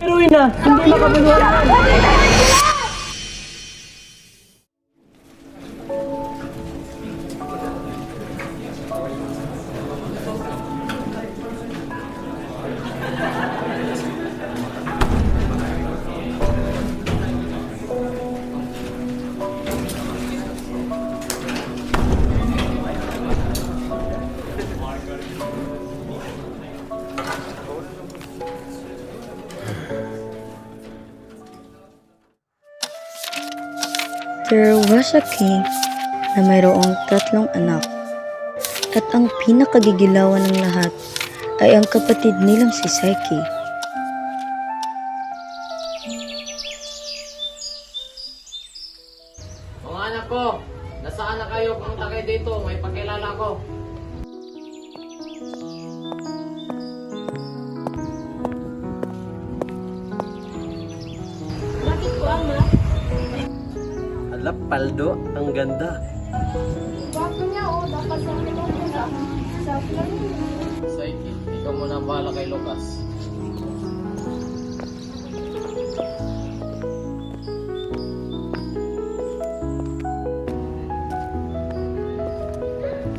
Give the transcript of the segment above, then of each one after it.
Pero na, hindi makapaniwala. There was a king na mayroong 3 anak. At ang pinakagigilawan ng lahat ay ang kapatid nilang si Psyche. Mga anak ko, nasaan na kayo? Pumunta kayo dito, may pakilala ko. Bakit po, Ama? Alap, Paldo, ang ganda. Bakit niya, oh, dapat sa akin lang nila. Sa plan niya. Psyche, ikaw muna ang bahala kay Lucas.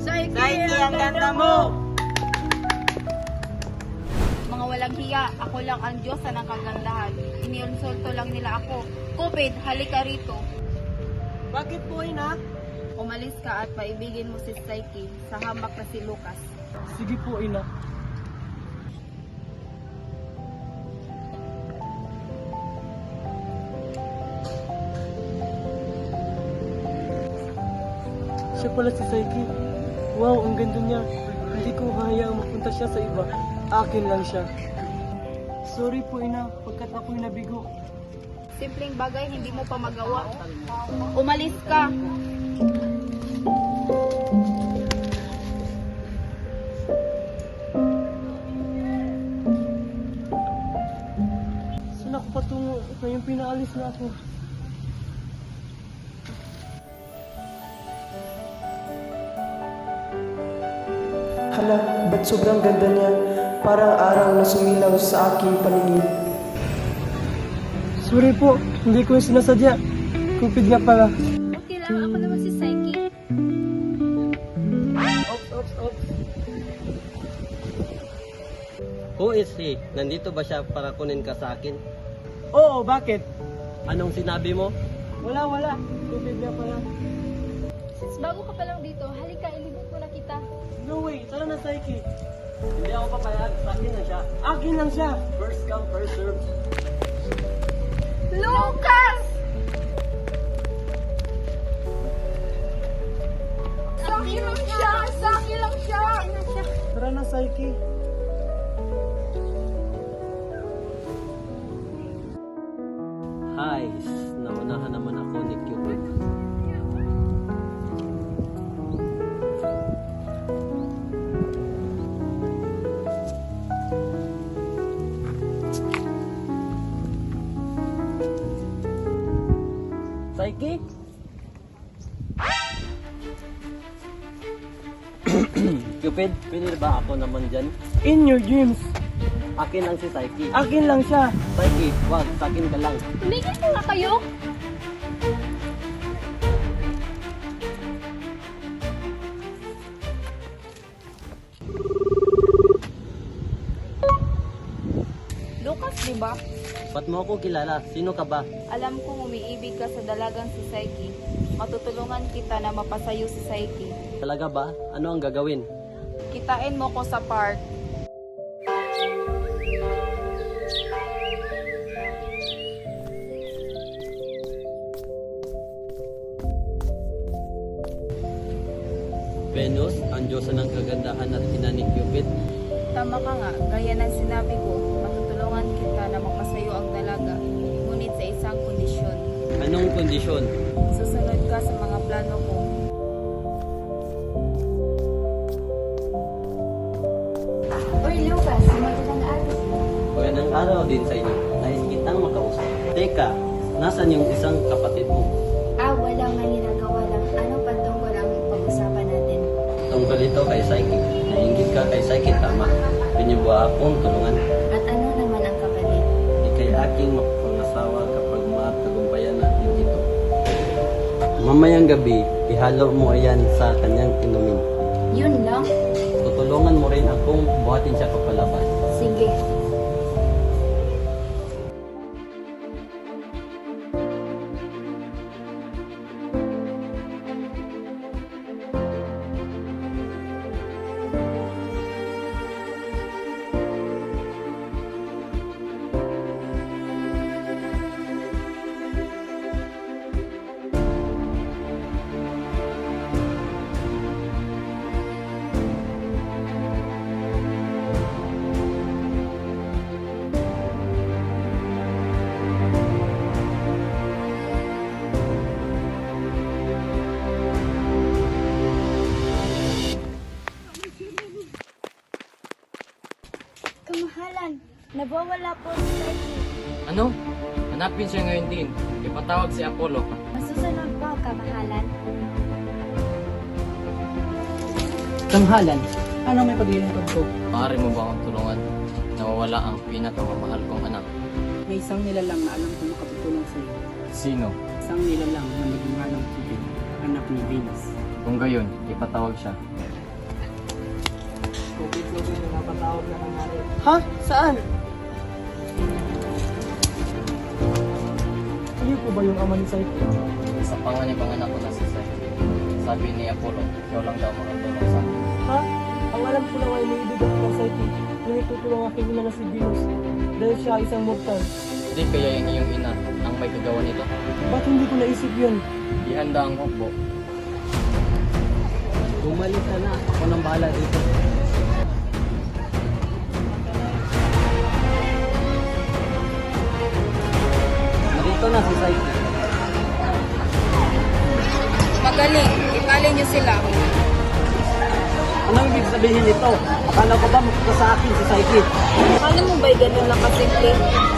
Psyche, ang ganda mo! Mga walang hiya, ako lang ang Diyos ng kagandahan. Iniinsulto lang nila ako. Cupid, halika rito. Bakit po, ina? Umalis ka at paibigin mo si Psyche sa hamak na si Lucas. Sige po, ina. Siya pala si Psyche. Wow, ang ganda niya. Hindi ko hayaang mapunta siya sa iba. Akin lang siya. Sorry po, ina, pagkat ako'y nabigo. Simpleng bagay, hindi mo pa magawa. Umalis ka! Saan ako patungo? Ngayong pinaalis na ako. Hala, ba't sobrang ganda niya? Parang araw na sumilaw sa aking paningin. Sorry po, hindi ko yung sinasadya. Cupid nga pala. Okay lang, ako naman si Psyche. Oops. Who is he? Nandito ba siya para kunin ka sa akin? Oo, bakit? Anong sinabi mo? Wala. Cupid nga pala. Since bago ka pa lang dito, halika, ilibot mo na kita. No way, tara na, Psyche. Hindi ako papayag. Sa akin na siya. Akin lang siya. First come, first serve. Lucas! Sa akin lang siya! Sa akin lang siya! Tara na, Psyche. Hi, naunahan naman ako ni Cupid. Psyche? Cupid, pwede ba ako naman dyan? In your dreams. Akin lang si Psyche. Akin lang siya. Psyche, wag, sa akin ka lang. Tumigil po nga kayo! Lucas, di ba? Ba't mo ako kilala? Sino ka ba? Alam kong umiibig ka sa dalagang si Psyche. Matutulungan kita na mapasayo si Psyche. Talaga ba? Ano ang gagawin? Kitain mo ko sa park. Venus, ang diyosa ng kagandahan at ina ni Cupid. Tama ka nga, gaya ng sinabi ko, matutulungan kita na mapasayo ang dalaga, ngunit sa isang kondisyon. Anong kondisyon? Susunod ka sa mga plano ko. Uy, Lucas, magandang araw. Magandang araw din sa inyo. Nais kitang makausap. Teka, nasan yung isang kapatid mo? Wala nga ginagawa lang. Ano pa tungkol ang pag-usapan natin? Tungkol ito kay Psyche. Nainggit ka kay Psyche, tama. Pwede ba akong tulungan? At ano naman ang kapatid? Ikay ay aking mapangasawa kapag matagumpayan natin ito. Mamayang gabi, ihalo mo ayan sa kanyang inumin. Yun lang? Tutulungan mo rin akong buhatin siya papalabas. Sige. Kamahalan, nawawala po si Psyche. Ano? Hanapin siya ngayon din. Ipatawag si Apollo. Masusunod po, kamahalan. Kamahalan, ano may paglilingkod ko? Maaari mo ba akong tulungan? Nawawala ang pinakamamahal kong anak. May isang nilalang na alam ko makatutulong sa iyo. Sino? Isang nilalang na nagunga ng tubig, anak ni Venus. Kung gayon, ipatawag siya. Tubig-tubig na napatawag na nangyari. Ha? Saan? Kayo po ba yung ama ni Psyche? Sa panganibang anak ko na si Psyche. Sabi ni Apollo, ikaw lang daw makatulong sa akin. Ha? Ang alam ko lang ay may ibig ako kay Psyche. Yung itutulong aking ina na si Venus. Dahil siya ay isang mortal. Hindi kaya yung iyong ina ang may kagawa nito? Ba't hindi ko naisip yun? Ihanda ang hukbo. Bumalik ka na, ako nang bahala dito. Narito na si Psyche. Magaling, ipalin niyo sila. Anong ibig sabihin nito? Akala ko ba mapunta sa akin si Psyche? Paano mo ba'y ganun lang kasimple?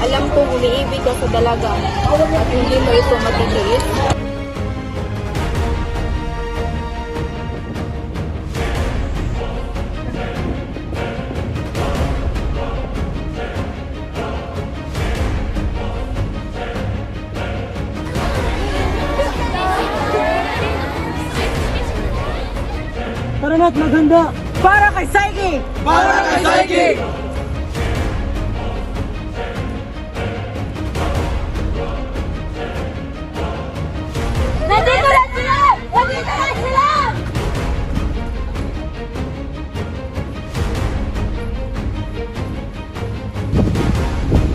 Alam ko umiibig ka sa dalaga at hindi mo ito matitiis. Tara na't maghanda! Para kay Psyche! Para kay Psyche! Nandito na sila! Nandito na sila!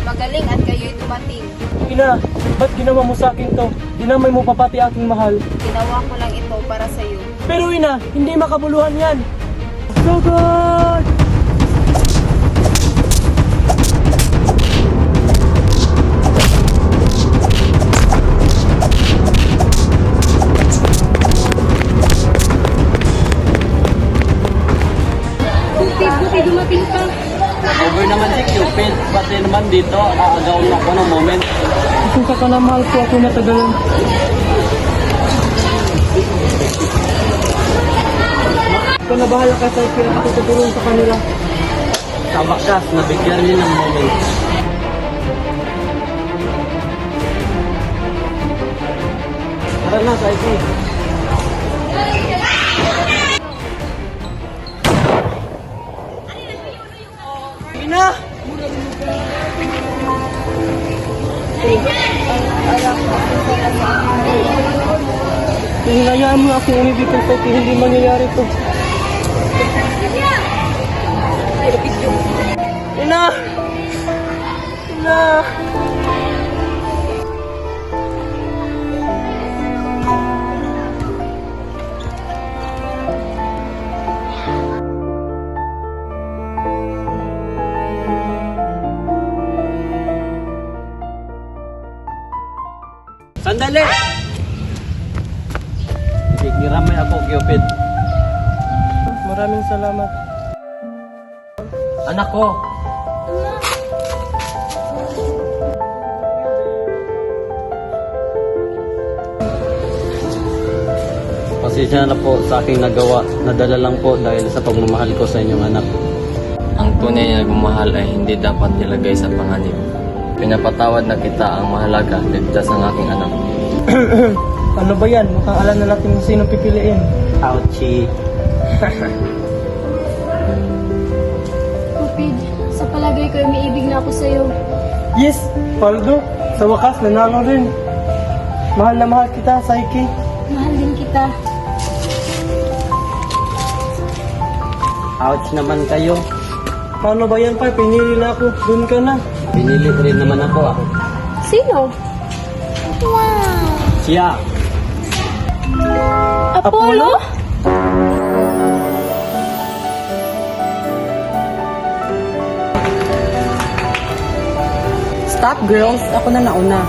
Magaling at kayo'y tumating. Ina, ba't ginawa mo sa akin to? Dinamay mo pa pati aking mahal. Ginawa ko lang ito para sa iyo. Pero ina, hindi makabuluhan yan! Sugod! Over naman si Cupid, pati naman dito, aagawin ako ng moment. Kung kakanamahal ko ako natagalan. Ikaw na bahala ka sa ikin, ako tutulong sa kanila. Sa bakas, nabigyan niya ng moment. Tara na, Psyche. Ina! Hinayaan mo akong umibig kay Psyche, hindi mangyayari to. Ina! Ina! Sandali! Niramay ako, Cupid. Maraming salamat. Anak ko! Pasensya na po sa aking nagawa. Nadala lang po dahil sa pagmamahal ko sa inyong anak. Ang tunay na nagmamahal ay hindi dapat nilagay sa panganib. Pinapatawad na kita, ang mahalaga, ligtas ang aking anak. Ano ba yan? Mukhang alam na natin kung sino pipiliin. Ouchie. Cupid, sa palagay ko ay may ibig na ako sa'yo. Yes, Paldo. Sa wakas, nanalo rin. Mahal na mahal kita, Psyche. Mahal din kita. Ouch naman kayo. Paano ba yan, Pai? Pinili na ako. Doon ka na. Pinili rin naman ako ah. Sino? Siya. Apollo? Stop girls, ako na nauna.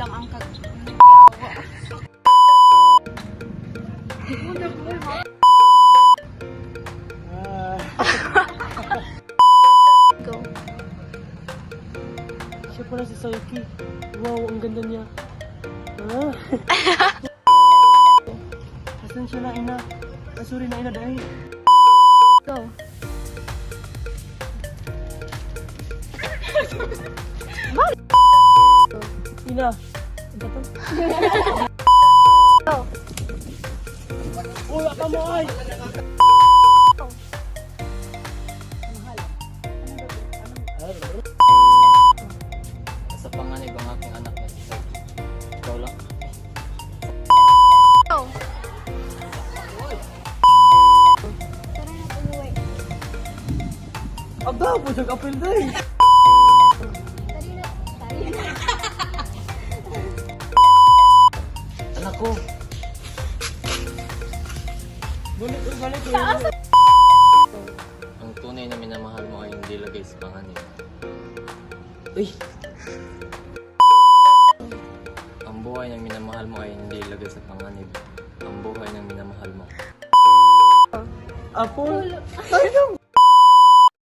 lang ang Go. Siya pala si Saiki. Wow, ang ganda niya. Ah. Pasensya na, ina. Ah, sorry na, ina, dahil. Go. Ina. Ano to? Go. Wala ka mo, ay! Sa panganib ang aking anak na si Saiki. Ikaw lang. Go. Tara na, umuwi. Aba, po siya kapil day! Tari na. Tari na. Anak ko! Balik. Ang tunay na minamahal mo ay hindi lagay sa panganib. Uy! Ang buhay ng minamahal mo ay hindi lagay sa panganib. Ang buhay ng minamahal mo. Apol! Ay, nang!